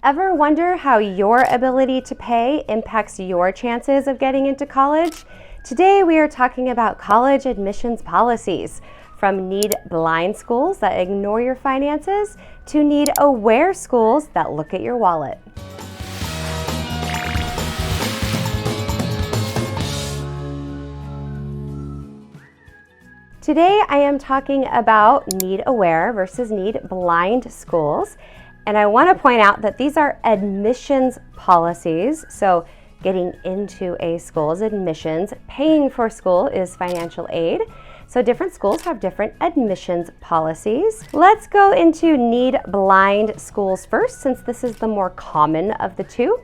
Ever wonder how your ability to pay impacts your chances of getting into college? Today we are talking about college admissions policies, from need-blind schools that ignore your finances to need-aware schools that look at your wallet. Today I am talking about need-aware versus need-blind schools. And I want to point out that these are admissions policies. So getting into a school is admissions. Paying for school is financial aid. So different schools have different admissions policies. Let's go into need-blind schools first, since this is the more common of the two.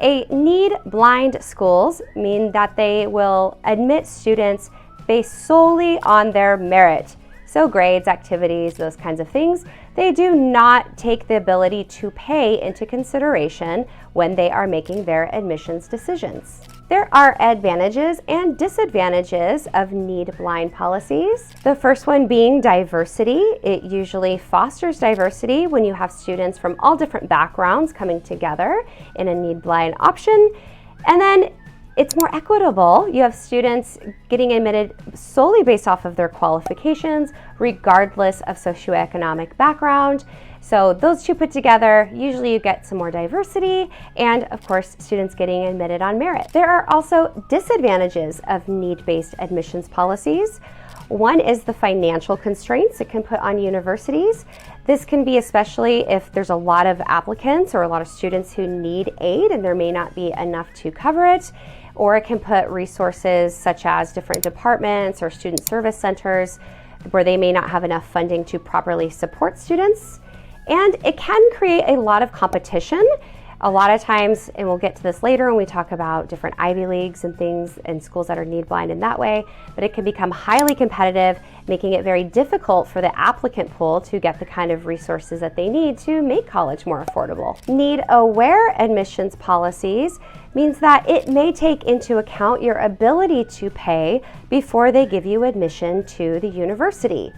A need-blind schools mean that they will admit students based solely on their merit. So grades, activities, those kinds of things. They do not take the ability to pay into consideration when they are making their admissions decisions. There are advantages and disadvantages of need-blind policies. The first one being diversity. It usually fosters diversity when you have students from all different backgrounds coming together in a need-blind option. And then it's more equitable. You have students getting admitted solely based off of their qualifications, regardless of socioeconomic background. So those two put together, usually you get some more diversity, and of course, students getting admitted on merit. There are also disadvantages of need-based admissions policies. One is the financial constraints it can put on universities. This can be especially if there's a lot of applicants or a lot of students who need aid and there may not be enough to cover it. Or it can put resources such as different departments or student service centers where they may not have enough funding to properly support students. And it can create a lot of competition. A lot of times, and we'll get to this later when we talk about different Ivy Leagues and things and schools that are need-blind in that way, but it can become highly competitive, making it very difficult for the applicant pool to get the kind of resources that they need to make college more affordable. Need-aware admissions policies means that it may take into account your ability to pay before they give you admission to the university.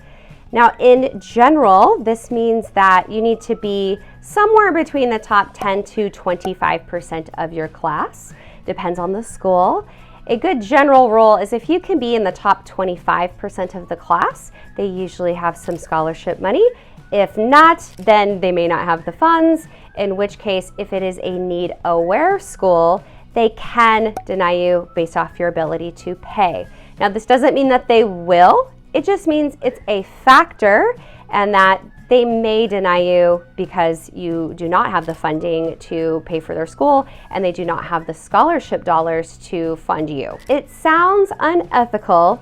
Now, in general, this means that you need to be somewhere between the top 10 to 25% of your class. Depends on the school. A good general rule is if you can be in the top 25% of the class, they usually have some scholarship money. If not, then they may not have the funds, in which case, if it is a need-aware school, they can deny you based off your ability to pay. Now, this doesn't mean that they will. It just means it's a factor and that they may deny you because you do not have the funding to pay for their school and they do not have the scholarship dollars to fund you. It sounds unethical.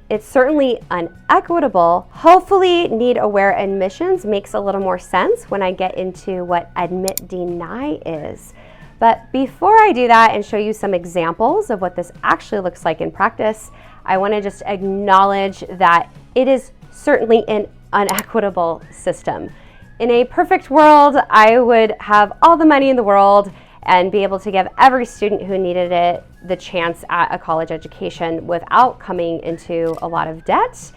It's certainly unequitable. Hopefully, need-aware admissions makes a little more sense when I get into what admit-deny is. But before I do that and show you some examples of what this actually looks like in practice, I want to just acknowledge that it is certainly an unequitable system. In a perfect world, I would have all the money in the world and be able to give every student who needed it the chance at a college education without coming into a lot of debt.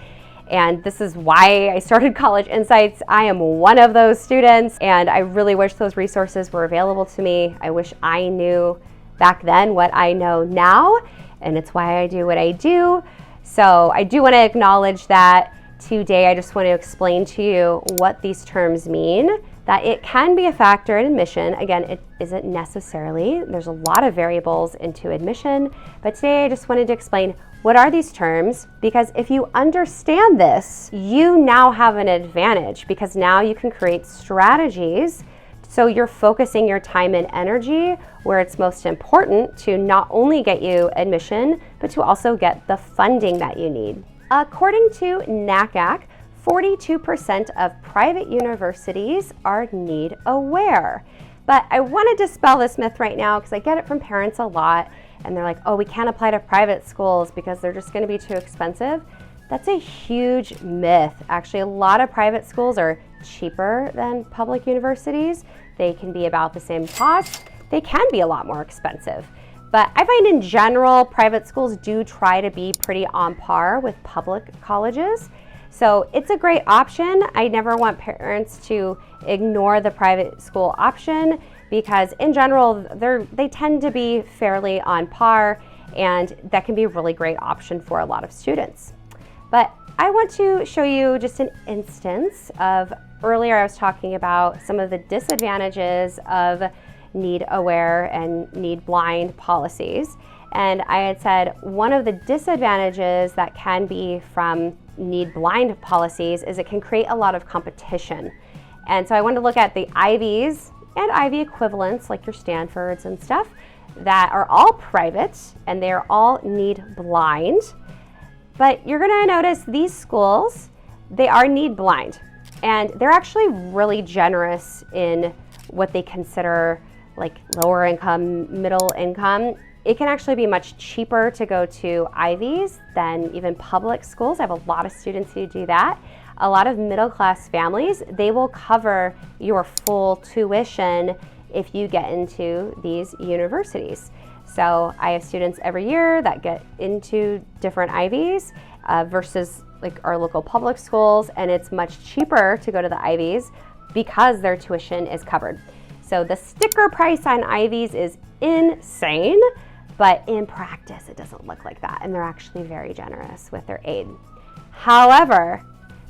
And this is why I started College Insights. I am one of those students, and I really wish those resources were available to me. I wish I knew back then what I know now, and it's why I do what I do. So I do want to acknowledge that today. I just want to explain to you what these terms mean, that it can be a factor in admission. Again, it isn't necessarily. There's a lot of variables into admission, but today I just wanted to explain what are these terms, because if you understand this, you now have an advantage, because now you can create strategies so you're focusing your time and energy where it's most important to not only get you admission, but to also get the funding that you need. According to NACAC, 42% of private universities are need-aware. But I want to dispel this myth right now because I get it from parents a lot, and they're like, oh, we can't apply to private schools because they're just going to be too expensive. That's a huge myth. Actually, a lot of private schools are cheaper than public universities. They can be about the same cost. They can be a lot more expensive. But I find in general, private schools do try to be pretty on par with public colleges. So it's a great option. I never want parents to ignore the private school option because in general, they tend to be fairly on par, and that can be a really great option for a lot of students. But I want to show you just an instance of, earlier I was talking about some of the disadvantages of need-aware and need-blind policies. And I had said one of the disadvantages that can be from need-blind policies is it can create a lot of competition. And so I wanted to look at the Ivies and Ivy equivalents, like your Stanfords and stuff, that are all private and they're all need-blind. But you're gonna notice these schools, they are need-blind, and they're actually really generous in what they consider like lower income, middle income. It can actually be much cheaper to go to Ivies than even public schools. I have a lot of students who do that. A lot of middle class families, they will cover your full tuition if you get into these universities. So I have students every year that get into different Ivies versus like our local public schools, and it's much cheaper to go to the Ivies because their tuition is covered. So the sticker price on Ivies is insane, but in practice it doesn't look like that, and they're actually very generous with their aid. However,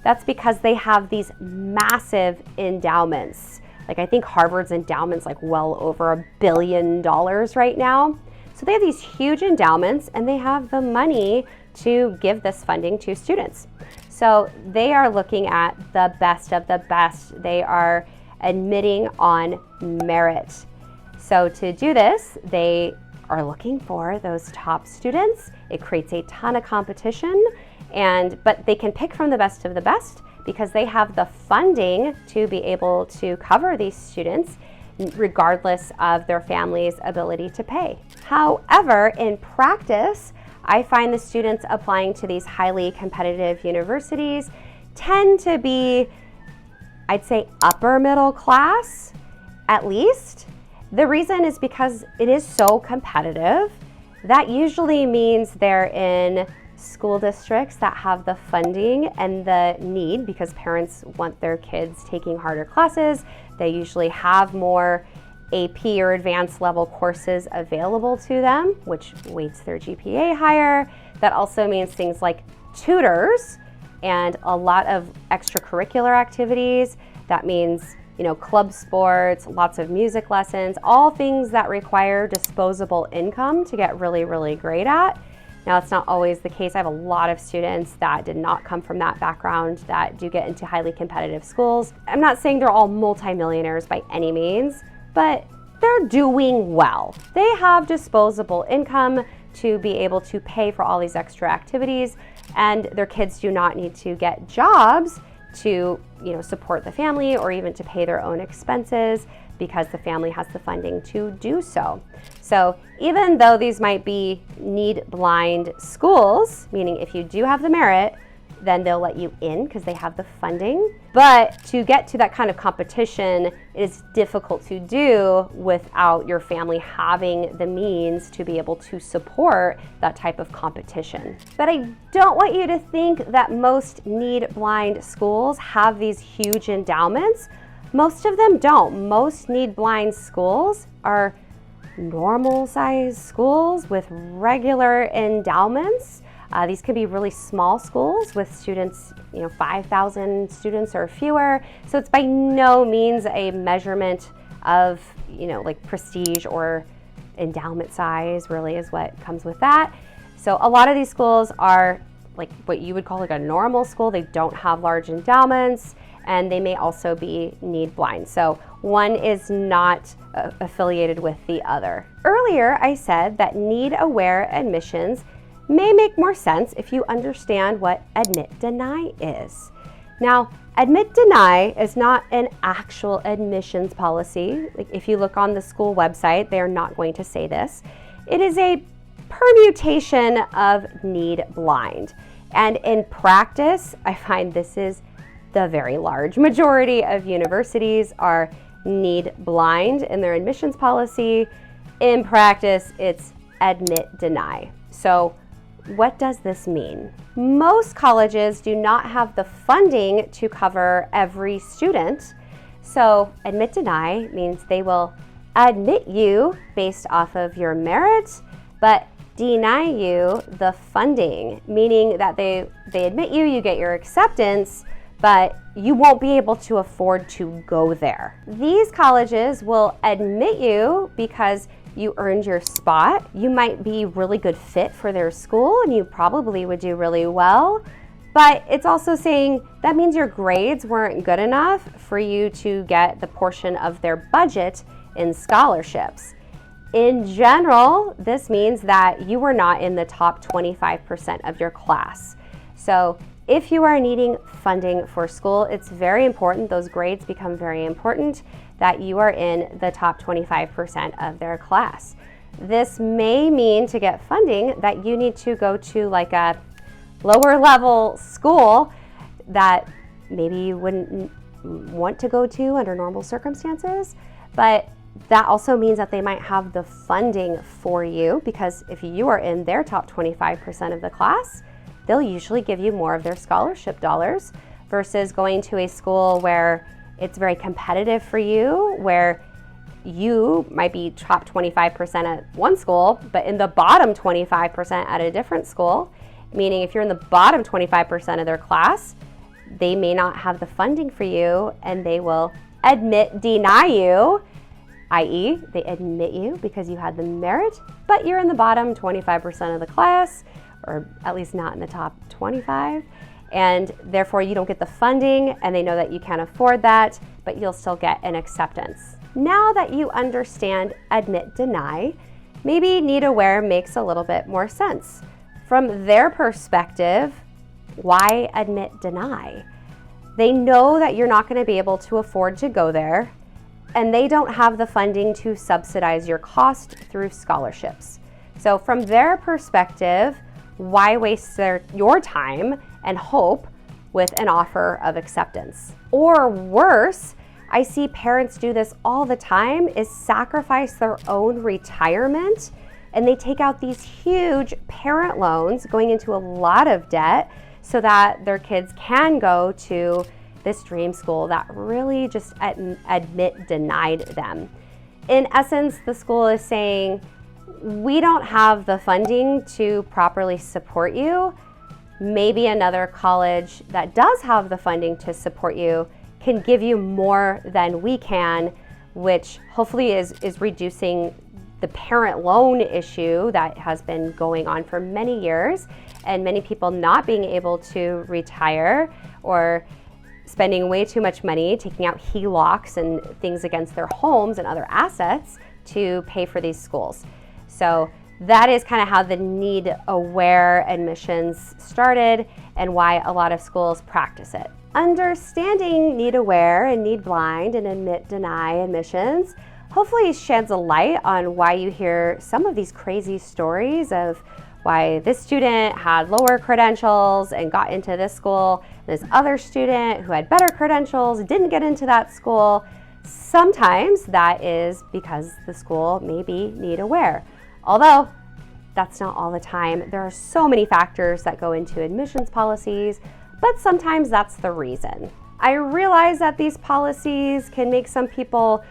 that's because they have these massive endowments. Like I think Harvard's endowment's like well over $1 billion right now. So they have these huge endowments and they have the money to give this funding to students. So they are looking at the best of the best. They are admitting on merit. So to do this, they are looking for those top students. It creates a ton of competition, but they can pick from the best of the best because they have the funding to be able to cover these students regardless of their family's ability to pay. However, in practice, I find the students applying to these highly competitive universities tend to be, I'd say, upper middle class, at least. The reason is because it is so competitive. That usually means they're in school districts that have the funding and the need because parents want their kids taking harder classes. They usually have more AP or advanced level courses available to them, which weights their GPA higher. That also means things like tutors and a lot of extracurricular activities. That means, club sports, lots of music lessons, all things that require disposable income to get really, really great at. Now, it's not always the case. I have a lot of students that did not come from that background that do get into highly competitive schools. I'm not saying they're all multimillionaires by any means, but they're doing well. They have disposable income to be able to pay for all these extra activities, and their kids do not need to get jobs to, support the family or even to pay their own expenses because the family has the funding to do so. So even though these might be need-blind schools, meaning if you do have the merit, then they'll let you in because they have the funding. But to get to that kind of competition, it is difficult to do without your family having the means to be able to support that type of competition. But I don't want you to think that most need-blind schools have these huge endowments. Most of them don't. Most need-blind schools are normal-sized schools with regular endowments. These can be really small schools with students, 5,000 students or fewer. So it's by no means a measurement of, like prestige or endowment size really is what comes with that. So a lot of these schools are like what you would call like a normal school. They don't have large endowments, and they may also be need blind. So one is not affiliated with the other. Earlier, I said that need-aware admissions may make more sense if you understand what admit-deny is. Now, admit-deny is not an actual admissions policy. Like if you look on the school website, they are not going to say this. It is a permutation of need-blind. And in practice, I find this is the very large majority of universities are need-blind in their admissions policy. In practice, it's admit-deny. So what does this mean? Most colleges do not have the funding to cover every student. So admit-deny means they will admit you based off of your merit, but deny you the funding, meaning that they admit you, you get your acceptance, but you won't be able to afford to go there. These colleges will admit you because you earned your spot. You might be a really good fit for their school and you probably would do really well, but it's also saying that means your grades weren't good enough for you to get the portion of their budget in scholarships. In general, this means that you were not in the top 25% of your class. So if you are needing funding for school, it's very important, those grades become very important, that you are in the top 25% of their class. This may mean to get funding that you need to go to like a lower level school that maybe you wouldn't want to go to under normal circumstances, but that also means that they might have the funding for you, because if you are in their top 25% of the class, they'll usually give you more of their scholarship dollars versus going to a school where it's very competitive for you, where you might be top 25% at one school, but in the bottom 25% at a different school, meaning if you're in the bottom 25% of their class, they may not have the funding for you and they will deny you, i.e. they admit you because you had the merit, but you're in the bottom 25% of the class, or at least not in the top 25, and therefore you don't get the funding and they know that you can't afford that, but you'll still get an acceptance. Now that you understand admit, deny, maybe need aware makes a little bit more sense. From their perspective, why admit, deny? They know that you're not going to be able to afford to go there, and they don't have the funding to subsidize your cost through scholarships. So from their perspective, why waste your time and hope with an offer of acceptance? Or worse, I see parents do this all the time, is sacrifice their own retirement, and they take out these huge parent loans going into a lot of debt so that their kids can go to this dream school that really just denied them. In essence, the school is saying, we don't have the funding to properly support you. Maybe another college that does have the funding to support you can give you more than we can, which hopefully is reducing the parent loan issue that has been going on for many years, and many people not being able to retire or spending way too much money, taking out HELOCs and things against their homes and other assets to pay for these schools. So that is kind of how the need-aware admissions started and why a lot of schools practice it. Understanding need-aware and need-blind and admit-deny admissions hopefully sheds a light on why you hear some of these crazy stories of why this student had lower credentials and got into this school, and this other student who had better credentials didn't get into that school. Sometimes that is because the school may be need-aware. Although that's not all the time. There are so many factors that go into admissions policies, but sometimes that's the reason. I realize that these policies can make some people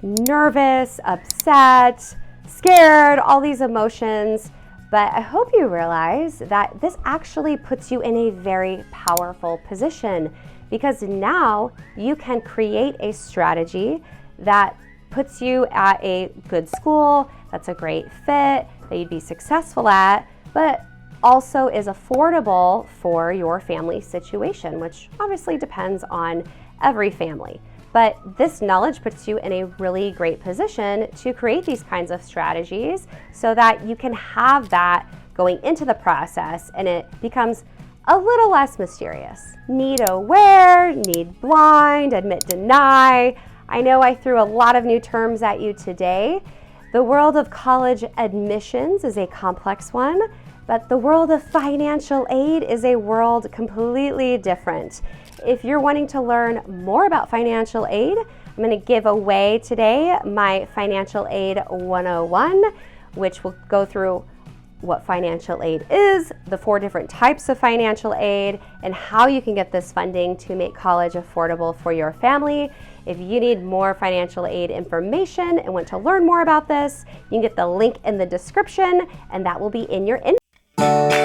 nervous, upset, scared, all these emotions, but I hope you realize that this actually puts you in a very powerful position, because now you can create a strategy that puts you at a good school, that's a great fit, that you'd be successful at, but also is affordable for your family situation, which obviously depends on every family. But this knowledge puts you in a really great position to create these kinds of strategies so that you can have that going into the process and it becomes a little less mysterious. Need-aware, need-blind, admit-deny. I know I threw a lot of new terms at you today. The world of college admissions is a complex one, but the world of financial aid is a world completely different. If you're wanting to learn more about financial aid, I'm going to give away today my Financial Aid 101, which will go through what financial aid is, the 4 different types of financial aid, and how you can get this funding to make college affordable for your family. If you need more financial aid information and want to learn more about this, you can get the link in the description, and that will be in your inbox.